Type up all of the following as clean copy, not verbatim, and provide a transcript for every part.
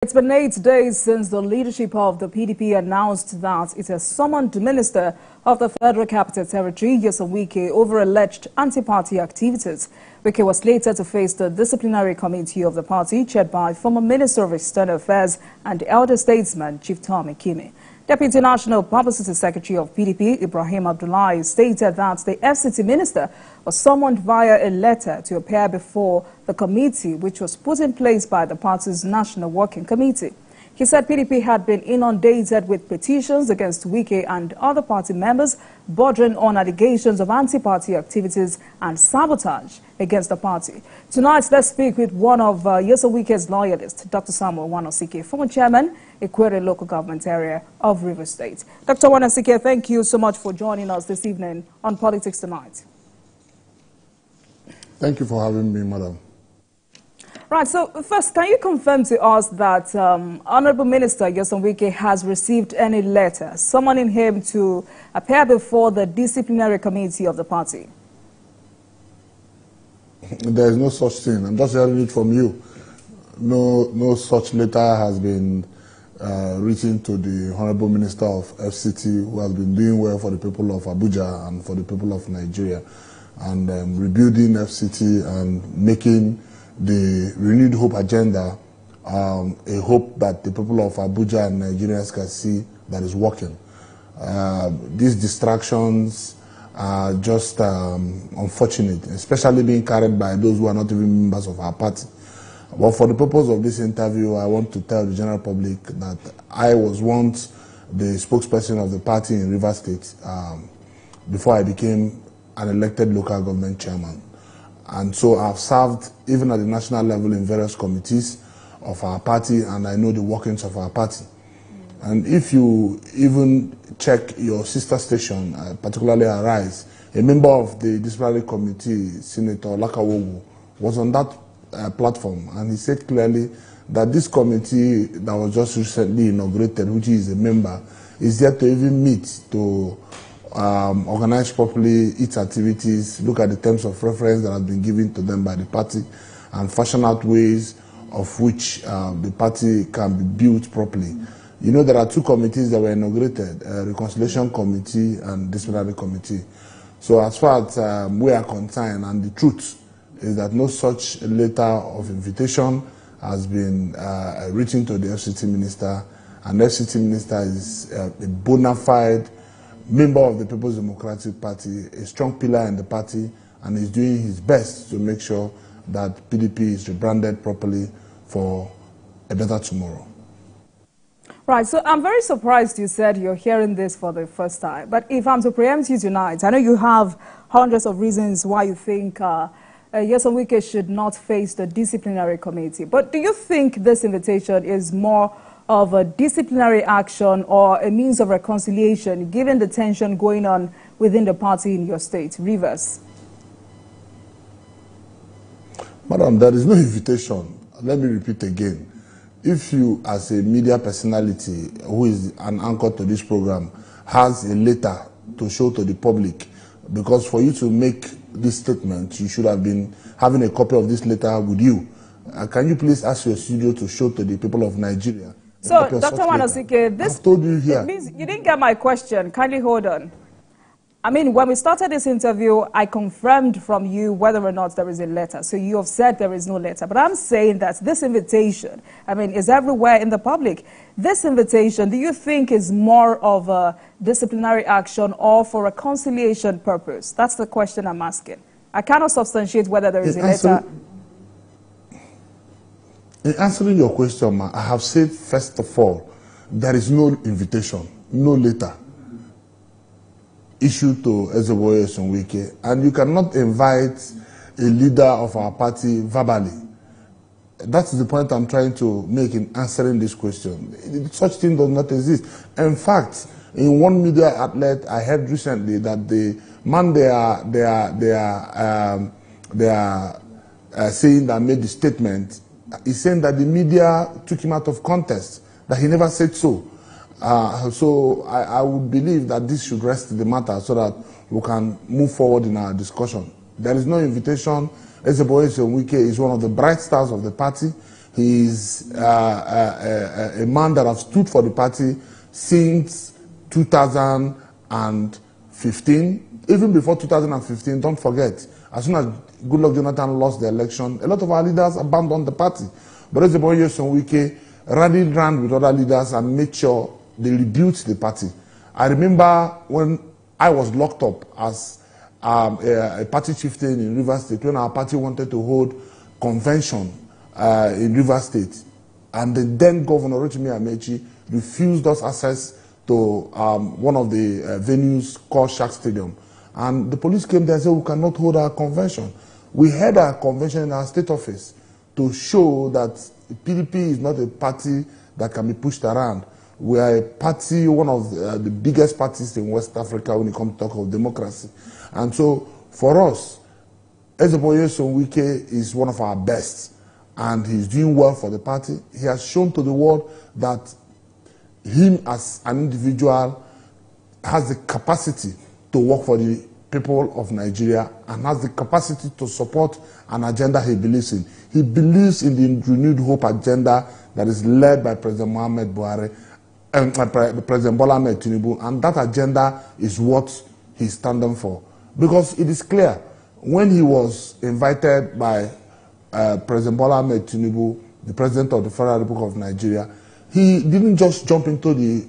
It's been 8 days since the leadership of the PDP announced that it has summoned the Minister of the Federal Capital Territory, Nyesom Wike, over alleged anti-party activities. Wike was later to face the disciplinary committee of the party, chaired by former Minister of External Affairs and elder statesman Chief Tom Ikime. Deputy National Publicity Secretary of PDP, Ibrahim Abdullahi, stated that the FCT minister was summoned via a letter to appear before the committee, which was put in place by the party's National Working Committee. He said PDP had been inundated with petitions against Wike and other party members, bordering on allegations of anti-party activities and sabotage against the party. Tonight, let's speak with one of Nyesom Wike's loyalists, Dr. Samuel Wanosike, former chairman, Ikwere local government area of Rivers State. Dr. Wanosike, thank you so much for joining us this evening on Politics Tonight. Thank you for having me, madam. Right, so first, can you confirm to us that Honorable Minister Nyesom Wike has received any letter summoning him to appear before the disciplinary committee of the party? There is no such thing. I'm just hearing it from you. No such letter has been written to the Honorable Minister of FCT, who has been doing well for the people of Abuja and for the people of Nigeria, and rebuilding FCT and making the renewed hope agenda a hope that the people of Abuja and Nigerians can see that is working. These distractions are just unfortunate, especially being carried by those who are not even members of our party. But for the purpose of this interview, I want to tell the general public that I was once the spokesperson of the party in Rivers State before I became an elected local government chairman. And so I've served even at the national level in various committees of our party, and I know the workings of our party. And if you even check your sister station, particularly Arise, a member of the disciplinary committee, Senator Lakawogu, was on that platform, and he said clearly that this committee that was just recently inaugurated, which is a member, is yet to even meet to organize properly its activities, look at the terms of reference that have been given to them by the party, and fashion out ways of which the party can be built properly. You know, there are two committees that were inaugurated, Reconciliation Committee and Disciplinary Committee. So as far as we are concerned, and the truth is that no such letter of invitation has been written to the FCT minister, and the FCT minister is a bona fide member of the People's Democratic Party, a strong pillar in the party, and is doing his best to make sure that PDP is rebranded properly for a better tomorrow. Right, so I'm very surprised you said you're hearing this for the first time. But if I'm to preempt you tonight, I know you have hundreds of reasons why you think Nyesom Wike should not face the disciplinary committee. But do you think this invitation is more of a disciplinary action or a means of reconciliation, given the tension going on within the party in your state, Rivers? Madam, there is no invitation. Let me repeat again. If you, as a media personality who is an anchor to this program, has a letter to show to the public, because for you to make this statement, you should have been having a copy of this letter with you. Can you please ask your studio to show to the people of Nigeria? So, Dr. Wanosike, this I've told you here. It means you didn't get my question. Kindly hold on. I mean, when we started this interview, I confirmed from you whether or not there is a letter. So you have said there is no letter. But I'm saying that this invitation, I mean, is everywhere in the public. This invitation, do you think is more of a disciplinary action or for a conciliation purpose? That's the question I'm asking. I cannot substantiate whether there is a letter. In answering your question, ma, I have said, first of all, there is no invitation, no letter issued to Nyesom Wike, and you cannot invite a leader of our party verbally. That's the point I'm trying to make in answering this question. Such thing does not exist. In fact, in one media outlet, I heard recently that the man they are saying that made the statement is saying that the media took him out of context, that he never said so. So I would believe that this should rest the matter so that we can move forward in our discussion. There is no invitation. Nyesom Wike is one of the bright stars of the party. He's a man that has stood for the party since 2015. Even before 2015, don't forget, as soon as Goodluck Jonathan lost the election, a lot of our leaders abandoned the party. But Nyesom Wike rallied round with other leaders and made sure they rebuilt the party. I remember when I was locked up as a party chieftain in Rivers State, when our party wanted to hold convention in Rivers State, and the then Governor Rotimi Amechi refused us access to one of the venues called Shark Stadium. And the police came there and said, we cannot hold our convention. We had our convention in our state office to show that PDP is not a party that can be pushed around. We are a party, one of the biggest parties in West Africa when it comes to talk of democracy. And so, for us, Nyesom Wike is one of our best, and he's doing well for the party. He has shown to the world that him as an individual has the capacity to work for the people of Nigeria and has the capacity to support an agenda he believes in. He believes in the renewed hope agenda that is led by President Muhammad Buhari and President Bola Ahmed Tinubu, and that agenda is what he's standing for. Because it is clear, when he was invited by President Bola Ahmed Tinubu, the President of the Federal Republic of Nigeria, he didn't just jump into the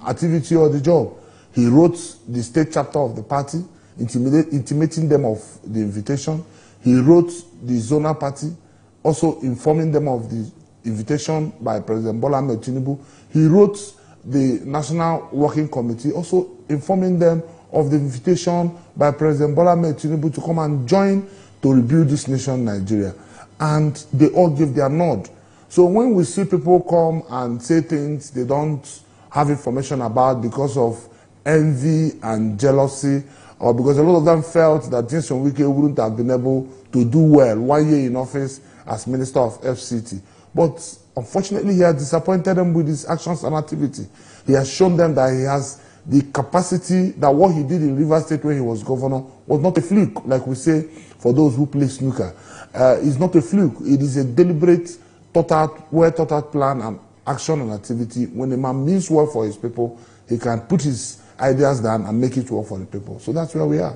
activity or the job. He wrote the state chapter of the party, intimating them of the invitation. He wrote the zonal party, also informing them of the invitation by President Bola Ahmed Tinubu. He wrote the National Working Committee, also informing them of the invitation by President Bola Ahmed Tinubu to come and join to rebuild this nation, Nigeria. And they all give their nod. So when we see people come and say things they don't have information about because of envy and jealousy, or because a lot of them felt that Nyesom Wike wouldn't have been able to do well 1 year in office as Minister of FCT. But unfortunately, he has disappointed them with his actions and activity. He has shown them that he has the capacity, that what he did in Rivers State when he was governor was not a fluke, like we say for those who play snooker. It's not a fluke. It is a deliberate, well thought out plan and action and activity. When a man means well for his people, he can put his ideas down and make it work for the people. So that's where we are.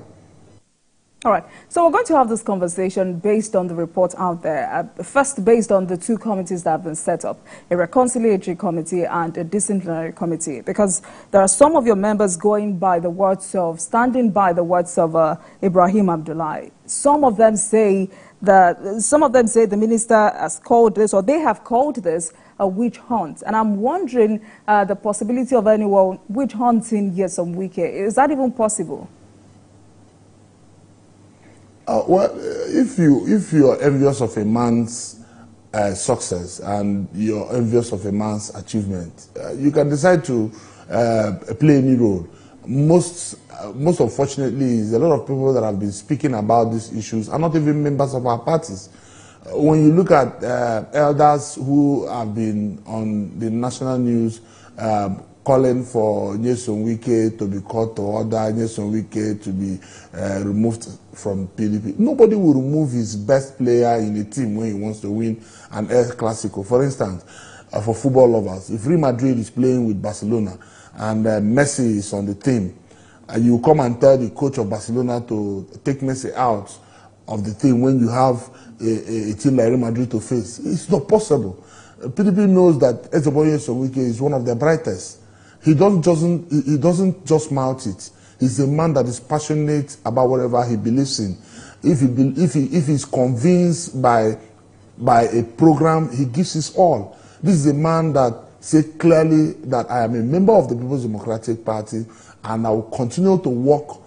All right. So we're going to have this conversation based on the report out there. First, based on the two committees that have been set up, a reconciliatory committee and a disciplinary committee, because there are some of your members standing by the words of Ibrahim Abdullahi. Some of them say the minister has called this, or they have called this, a witch hunt. And I'm wondering the possibility of anyone witch hunting Nyesom Wike. Is that even possible? Well, if you're envious of a man's success and you're envious of a man's achievement, you can decide to play any role. Most unfortunately, is a lot of people that have been speaking about these issues are not even members of our parties. When you look at elders who have been on the national news calling for Nyesom Wike to be called to order, Nyesom Wike to be removed from PDP. Nobody will remove his best player in a team when he wants to win an El Clasico. For instance, for football lovers, if Real Madrid is playing with Barcelona and Messi is on the team, you come and tell the coach of Barcelona to take Messi out of the team when you have a team like Real Madrid to face. It's not possible. PDP knows that Nyesom Wike is one of the brightest. He doesn't just mouth it. He's a man that is passionate about whatever he believes in. If he's convinced by a program, he gives his all. This is a man that said clearly that I am a member of the People's Democratic Party and I will continue to work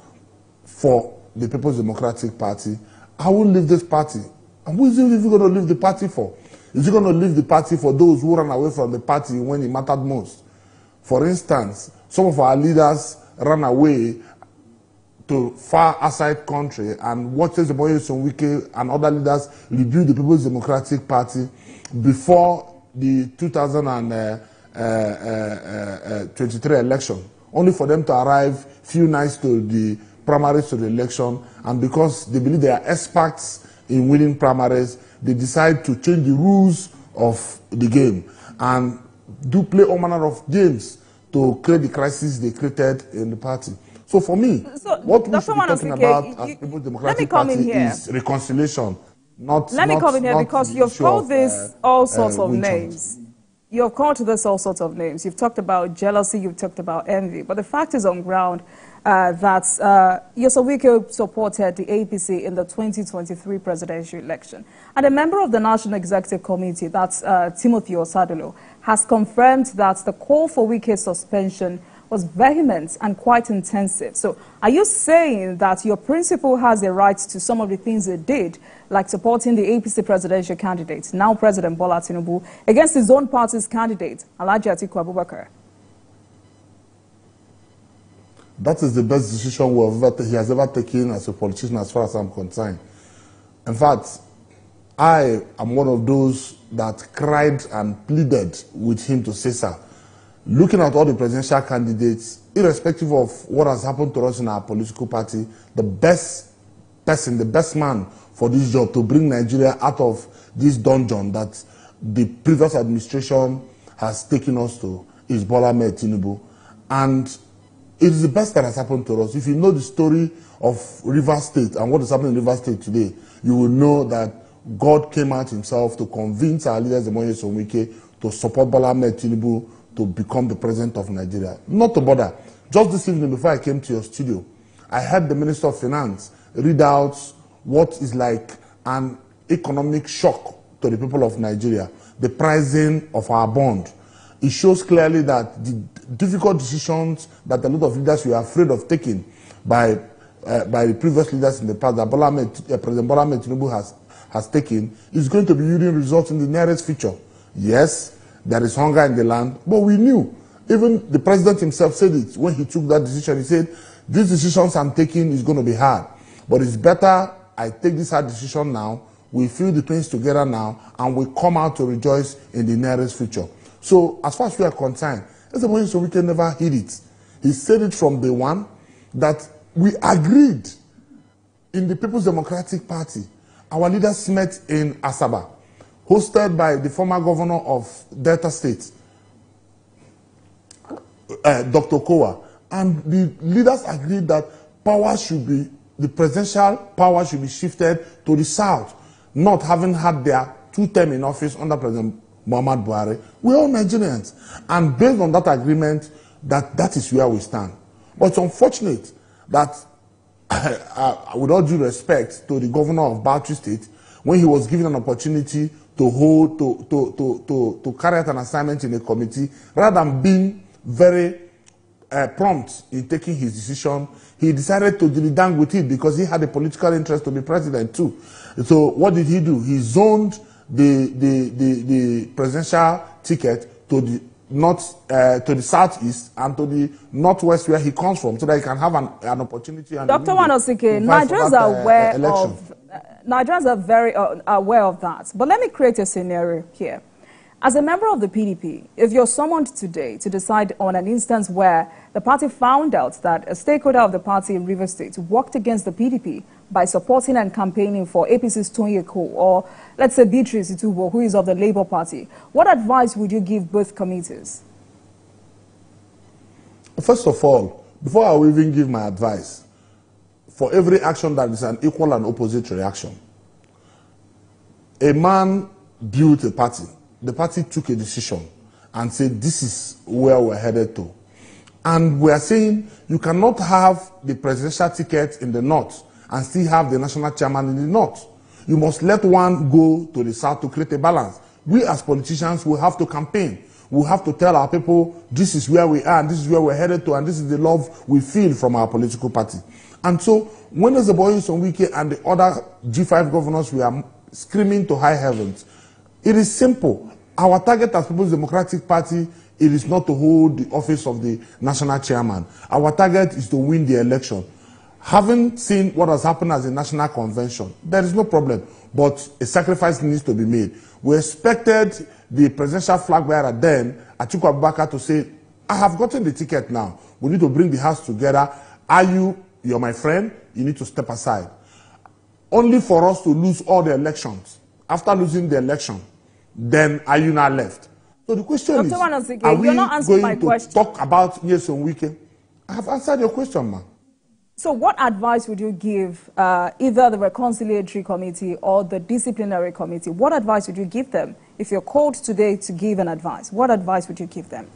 for the People's Democratic Party. I will leave this party. And who is he going to leave the party for? Is he going to leave the party for those who ran away from the party when it mattered most? For instance, some of our leaders ran away to far outside country and watched Nyesom Wike and other leaders rebuild the People's Democratic Party before the 2023 election, only for them to arrive few nights to the primaries to the election, and because they believe they are experts in winning primaries, they decide to change the rules of the game and do play all manner of games to create the crisis they created in the party. So for me, what we should be talking about as People's Democratic Party is reconciliation, not. Let me come in here because you've called this all sorts of names. You've called this all sorts of names. You've talked about jealousy, you've talked about envy, but the fact is on ground that Nyesom Wike supported the APC in the 2023 presidential election. And a member of the National Executive Committee, that's Timothy Osadolo, has confirmed that the call for Wike's suspension was vehement and quite intensive. So are you saying that your principal has a right to some of the things he did, like supporting the APC presidential candidate, now President Bola Tinubu, against his own party's candidate, Alhaji Atiku Abubakar? That is the best decision he has ever taken as a politician, as far as I'm concerned. In fact, I am one of those that cried and pleaded with him to cessar. Looking at all the presidential candidates, irrespective of what has happened to us in our political party, the best person, the best man for this job to bring Nigeria out of this dungeon that the previous administration has taken us to is Bola Ahmed Tinubu. And it is the best that has happened to us. If you know the story of Rivers State and what is happening in Rivers State today, you will know that God came out himself to convince our leaders, Nyesom Wike, to support Bola Ahmed Tinubu to become the president of Nigeria. Not to bother. Just this evening before I came to your studio, I heard the Minister of Finance read out what is like an economic shock to the people of Nigeria, the pricing of our bond. It shows clearly that the difficult decisions that a lot of leaders were afraid of taking by the previous leaders in the past, that President Bola Ahmed Tinubu has taken, is going to be yielding results in the nearest future. Yes, there is hunger in the land, but we knew. Even the president himself said it when he took that decision. He said, these decisions I'm taking is going to be hard, but it's better I take this hard decision now, we feel the things together now, and we come out to rejoice in the nearest future. So, as far as we are concerned, Nyesom Wike never hid it. He said it from day one that we agreed in the People's Democratic Party. Our leaders met in Asaba, hosted by the former governor of Delta State, Dr. Kowa. And the leaders agreed that the presidential power should be shifted to the south, not having had their 2 terms in office under President Muhammad Buhari. We're all Nigerians. And based on that agreement, that is where we stand. But it's unfortunate that, with all due respect to the governor of Bauchi State, when he was given an opportunity to carry out an assignment in a committee, rather than being very prompt in taking his decision, he decided to dilly-dang with it because he had a political interest to be president too. So what did he do? He zoned the presidential ticket to the southeast and to the northwest where he comes from, so that he can have an opportunity. And Dr. Wanosike, Nigerians are very aware of that. But let me create a scenario here. As a member of the PDP, if you're summoned today to decide on an instance where the party found out that a stakeholder of the party in Rivers State worked against the PDP by supporting and campaigning for APC's Tonye Ko, or let's say Beatrice Itubo, who is of the Labour Party, what advice would you give both committees? First of all, before I will even give my advice, for every action that is an equal and opposite reaction. A man built a party. The party took a decision and said, this is where we're headed to. And we are saying you cannot have the presidential ticket in the north and still have the national chairman in the north. You must let one go to the south to create a balance. We as politicians will have to campaign. We have to tell our people, this is where we are, and this is where we're headed to, and this is the love we feel from our political party. And so, when there's a Nyesom Wike and the other G5 governors, we are screaming to high heavens. It is simple. Our target as People's Democratic Party, it is not to hold the office of the national chairman. Our target is to win the election. Having seen what has happened as a national convention, there is no problem, but a sacrifice needs to be made. We expected the presidential flag bearer then, Atiku Abubakar, to say, I have gotten the ticket now. We need to bring the house together. You're my friend, you need to step aside. Only for us to lose all the elections. After losing the election, then are you now left? So the question Dr. is, Wanasike, are we you're not answering my going to question. talk about Nyesom Wike? I have answered your question, man. So what advice would you give either the Reconciliatory Committee or the Disciplinary Committee? What advice would you give them if you're called today to give an advice? What advice would you give them?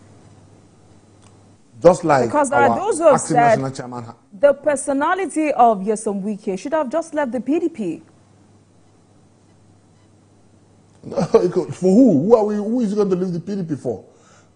Just like because there are those who have said the personality of Nyesom Wike should have just left the PDP. For who? Who is going to leave the PDP for?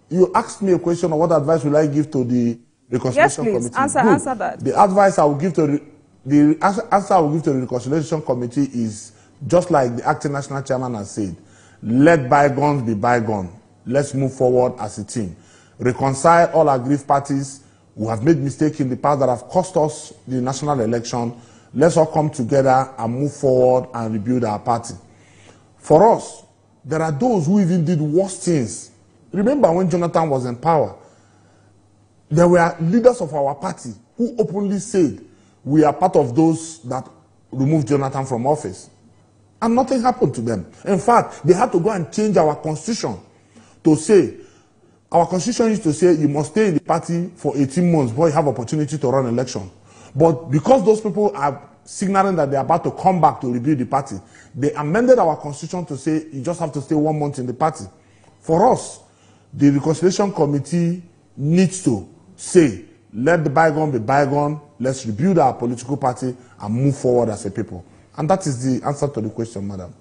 You asked me a question on what advice will I give to the Reconciliation Committee. Yes, please. Answer that. The advice I will give to the answer I will give to the Reconciliation Committee is just like the acting national chairman has said: let bygones be bygones. Let's move forward as a team. Reconcile all aggrieved parties who have made mistakes in the past that have cost us the national election. Let's all come together and move forward and rebuild our party. For us, there are those who even did worse things. Remember when Jonathan was in power, there were leaders of our party who openly said we are part of those that removed Jonathan from office. And nothing happened to them. In fact, they had to go and change our constitution to say, our constitution used to say you must stay in the party for 18 months before you have opportunity to run election. But because those people are signaling that they are about to come back to rebuild the party, they amended our constitution to say you just have to stay 1 month in the party. For us, the Reconciliation Committee needs to say, let the bygone be bygone, let's rebuild our political party and move forward as a people. And that is the answer to the question, madam.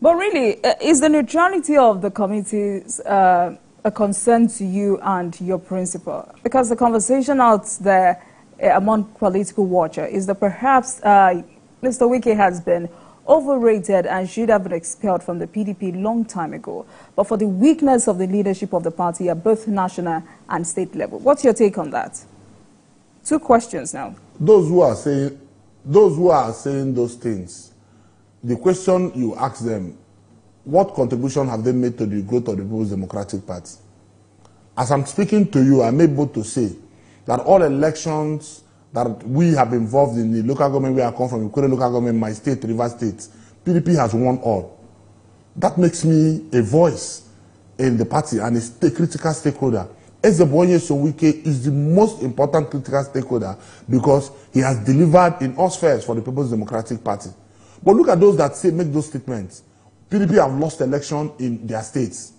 But really, is the neutrality of the committees a concern to you and your principal? Because the conversation out there among political watchers is that perhaps Mr. Wike has been overrated and should have been expelled from the PDP long time ago, but for the weakness of the leadership of the party at both national and state level. What's your take on that? Two questions now. Those who are saying those things, the question you ask them, what contribution have they made to the growth of the People's Democratic Party? As I'm speaking to you, I'm able to say that all elections that we have been involved in, the local government where I come from, Ikore local government, my state, Rivers State, PDP has won all. That makes me a voice in the party and a critical stakeholder. Nyesom Wike is the most important critical stakeholder because he has delivered in all spheres for the People's Democratic Party. But look at those that say, make those statements. PDP have lost election in their states,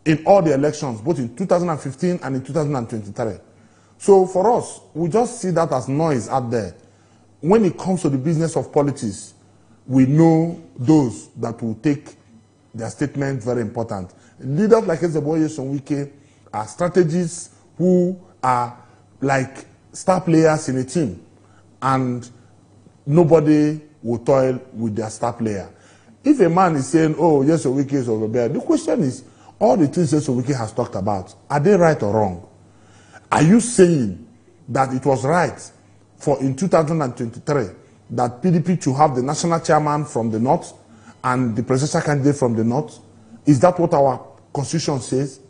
in all the elections, both in 2015 and in 2023. So for us, we just see that as noise out there. When it comes to the business of politics, we know those that will take their statement very important. Leaders like Nyesom Wike are strategists who are like star players in a team, and nobody will toil with their star player. If a man is saying, oh, Nyesom Wike is over there, the question is, all the things Nyesom Wike has talked about, are they right or wrong? Are you saying that it was right for in 2023 that PDP to have the national chairman from the north and the presidential candidate from the north? Is that what our constitution says?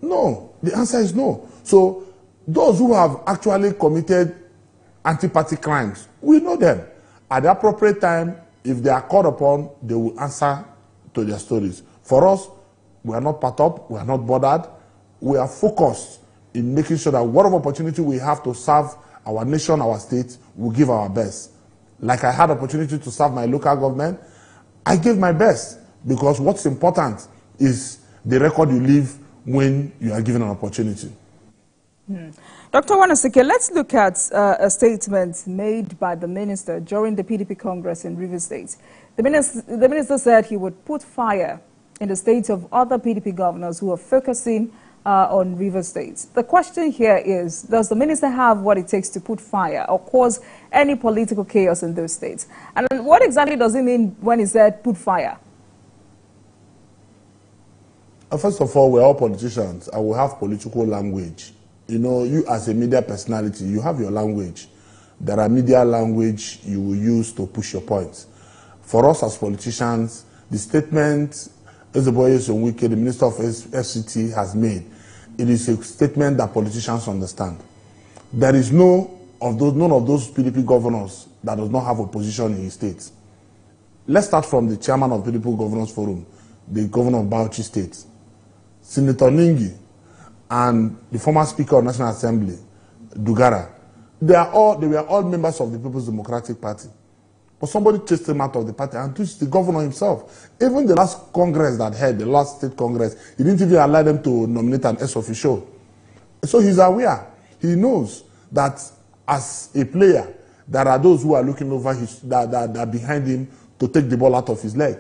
No. The answer is no. So those who have actually committed anti-party crimes, we know them. At the appropriate time, if they are called upon, they will answer to their stories. For us, we are not part up, we are not bothered. We are focused in making sure that whatever opportunity we have to serve our nation, our state, we'll give our best. Like I had opportunity to serve my local government, I gave my best because what's important is the record you leave when you are given an opportunity. Dr. Wanasike, let's look at a statement made by the minister during the PDP Congress in Rivers State. The minister said he would put fire in the state of other PDP governors who are focusing on Rivers State. The question here is, does the minister have what it takes to put fire or cause any political chaos in those states? And what exactly does he mean when he said put fire? First of all, we're all politicians and we have political language. You know, you as a media personality, you have your language. There are media language you will use to push your points. For us as politicians, the statement Nyesom Wike, the Minister of FCT, has made, it is a statement that politicians understand. There is none of those PDP governors that does not have a position in his state. Let's start from the chairman of PDP Governors Forum. the governor of Bauchi State, Senator Ningi, and the former Speaker of National Assembly, Dugara. They were all members of the People's Democratic Party. But somebody chased him out of the party and took the governor himself. Even the last Congress that had, the last state Congress, he didn't even allow them to nominate an ex-officio. So he's aware. He knows that as a player, there are those who are looking over that are behind him to take the ball out of his leg.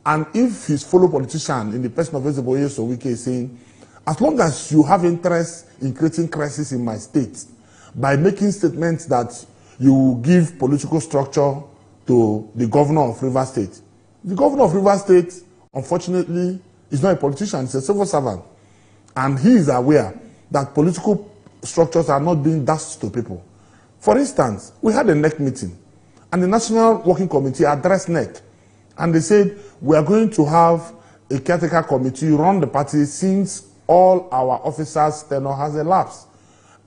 And if his fellow politician in the person of Nyesom Wike is saying, as long as you have interest in creating crisis in my state, by making statements that you give political structure to the governor of Rivers State. The governor of Rivers State, unfortunately, is not a politician, he's a civil servant. And he is aware that political structures are not being dashed to people. For instance, we had a NEC meeting, and the National Working Committee addressed NEC, and they said, we are going to have a caretaker committee run the party since all our officers' tenure has elapsed.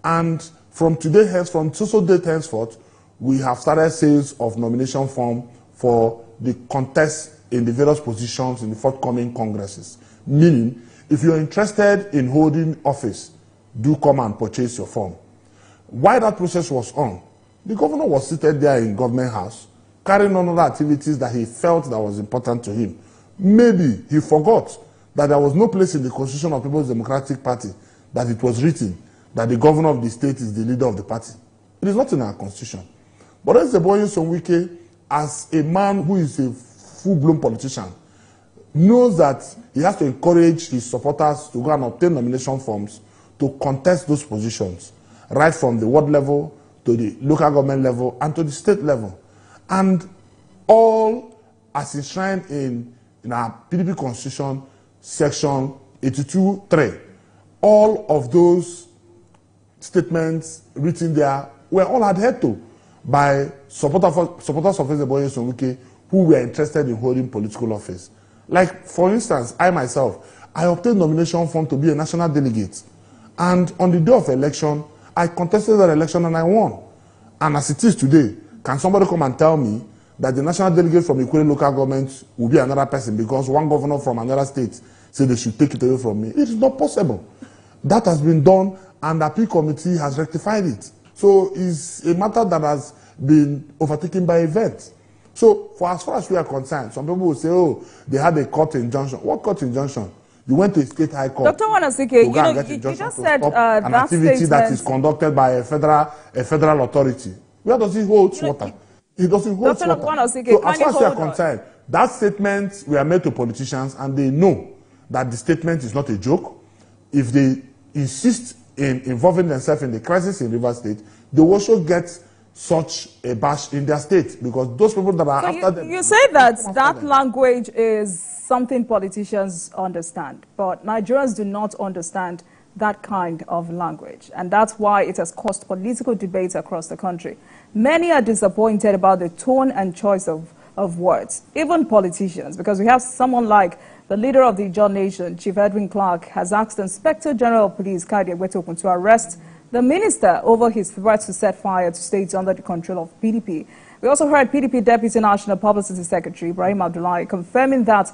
And from today henceforth, from so date henceforth, we have started sales of nomination form for the contest in the various positions in the forthcoming congresses. Meaning, if you're interested in holding office, do come and purchase your form. While that process was on, the governor was seated there in Government House, carrying on other activities that he felt that was important to him. Maybe he forgot that there was no place in the Constitution of People's Democratic Party that it was written that the governor of the state is the leader of the party. It is not in our Constitution. But Nyesom Wike, as a man who is a full-blown politician, knows that he has to encourage his supporters to go and obtain nomination forms to contest those positions, right from the ward level to the local government level and to the state level. And all as enshrined in our PDP Constitution, Section 82(3), all of those statements written there were all adhered to by supporters of Nyesom Wike who were interested in holding political office. Like, for instance, I myself, I obtained nomination form to be a national delegate. And on the day of election, I contested that election and I won. And as it is today, can somebody come and tell me that the national delegate from Ikwere local government will be another person because one governor from another state said they should take it away from me? It is not possible. That has been done and the appeal committee has rectified it. So it's a matter that has been overtaken by events. So for as far as we are concerned, some people will say, oh, they had a court injunction. What court injunction? You went to a state high court. Dr. Wanasike, you just said an activity that is conducted by a federal authority. Where does it hold water? It doesn't hold water. Wanasike, so as far as we are concerned, that statement we are made to politicians and they know that the statement is not a joke. If they insist in involving themselves in the crisis in Rivers State, they will also get such a bash in their state because those people that are after them. You say that language is something politicians understand, but Nigerians do not understand that kind of language, and that's why it has caused political debates across the country. Many are disappointed about the tone and choice of words, even politicians, because we have someone like the leader of the John Nation, Chief Edwin Clark, has asked Inspector General of Police Kade Wetokun to arrest the minister over his threat to set fire to states under the control of PDP. We also heard PDP Deputy National Publicity Secretary Ibrahim Abdullahi confirming that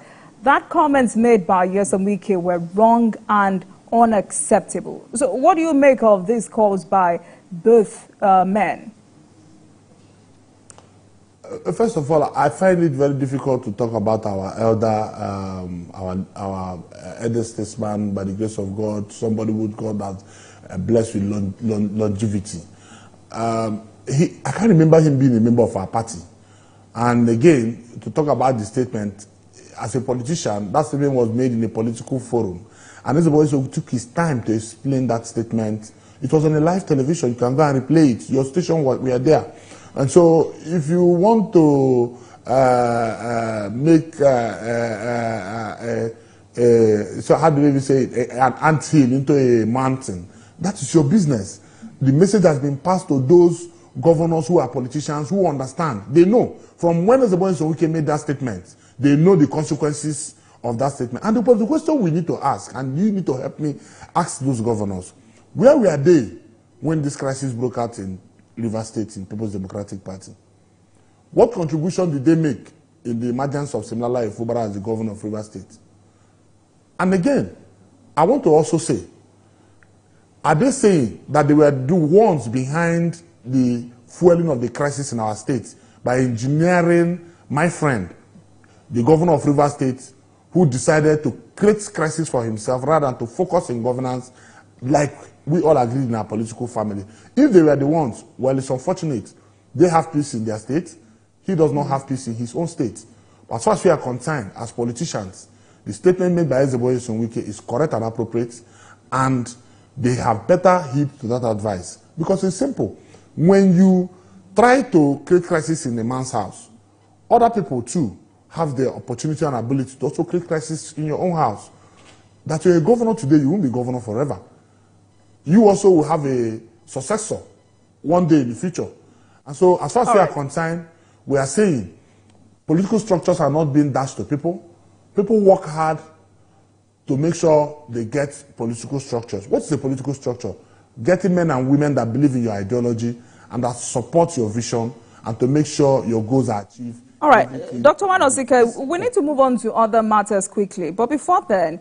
comments made by Nyesom Wike were wrong and unacceptable. So what do you make of these calls by both men? First of all, I find it very difficult to talk about our elder statesman, by the grace of God, somebody would call that blessed with longevity. I can't remember him being a member of our party. And again, to talk about the statement, as a politician, that statement was made in a political forum. And Nyesom took his time to explain that statement. It was on a live television. You can go and replay it. Your station, we are there. And so if you want to make, so how do we say it, an anthill into a mountain, that is your business. The message has been passed to those governors who are politicians who understand. They know. From when Nyesom Wike made that statement, they know the consequences of that statement. And the question we need to ask, and you need to help me ask those governors, where were they when this crisis broke out in Rivers State in People's Democratic Party? What contribution did they make in the emergence of Similala Ifubara as the governor of Rivers State? And again, I want to also say, are they saying that they were the ones behind the fueling of the crisis in our state by engineering my friend, the governor of Rivers State, who decided to create crisis for himself rather than to focus in governance like we all agreed in our political family? If they were the ones, well, it's unfortunate. They have peace in their state. He does not have peace in his own state. But as far as we are concerned, as politicians, the statement made by Nyesom Wike is correct and appropriate, and they have better heed to that advice. Because it's simple. When you try to create crisis in a man's house, other people too have the opportunity and ability to also create crisis in your own house. That you're a governor today, you won't be governor forever. You also will have a successor one day in the future. And so, as far as we are concerned, we are saying political structures are not being dashed to people. People work hard to make sure they get political structures. What's the political structure? Getting men and women that believe in your ideology and that support your vision and to make sure your goals are achieved. All right, Dr. Wanosike, we need to move on to other matters quickly. But before then,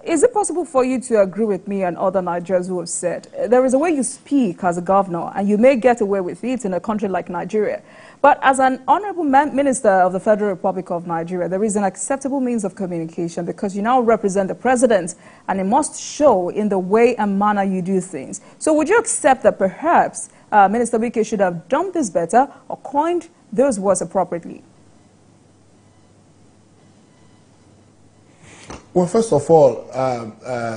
is it possible for you to agree with me and other Nigerians who have said there is a way you speak as a governor and you may get away with it in a country like Nigeria, but as an honorable minister of the Federal Republic of Nigeria, there is an acceptable means of communication because you now represent the president and it must show in the way and manner you do things. So would you accept that perhaps Minister Wike should have done this better or coined those words appropriately? Well, first of all,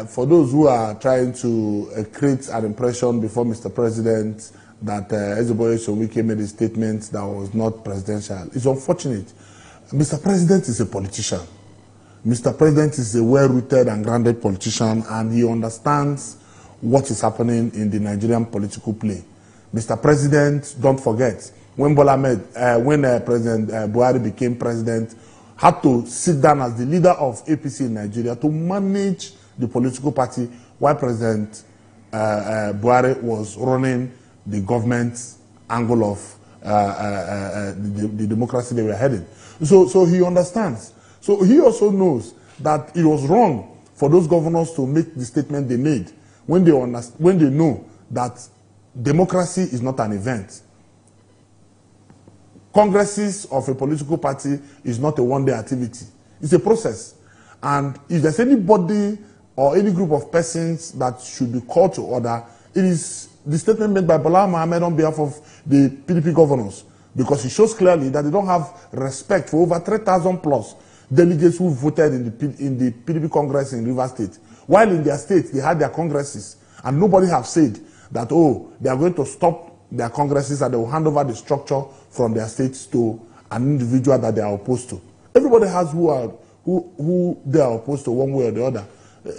for those who are trying to create an impression before Mr. President that Nyesom Wike made a statement that was not presidential, it's unfortunate. Mr. President is a politician. Mr. President is a well-rooted and grounded politician, and he understands what is happening in the Nigerian political play. Mr. President, don't forget, when President Buhari became president, had to sit down as the leader of APC in Nigeria to manage the political party while President Buhari was running the government angle of the democracy they were heading. So he understands. So he also knows that it was wrong for those governors to make the statement they made when they know that democracy is not an event. Congresses of a political party is not a one-day activity. It's a process. And if there's anybody or any group of persons that should be called to order, it is the statement made by Bola Mohammed on behalf of the PDP governors, because it shows clearly that they don't have respect for over 3,000 plus delegates who voted in the PDP Congress in Rivers State. While in their state, they had their congresses, and nobody has said that, oh, they are going to stop their congresses and they will hand over the structure from their states to an individual that they are opposed to. Everybody has who they are opposed to one way or the other.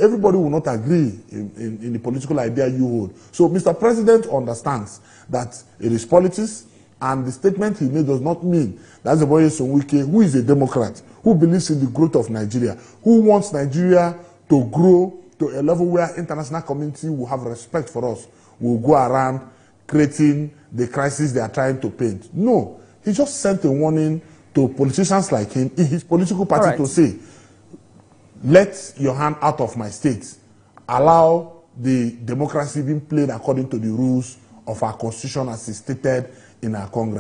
Everybody will not agree in the political idea you hold. So Mr. President understands that it is politics, and the statement he made does not mean that Nyesom Wike, who is a Democrat, who believes in the growth of Nigeria, who wants Nigeria to grow to a level where international community will have respect for us, will go around creating the crisis they are trying to paint. No, he just sent a warning to politicians like him in his political party to say, let your hand out of my state. Allow the democracy being played according to the rules of our constitution as is stated in our Congress.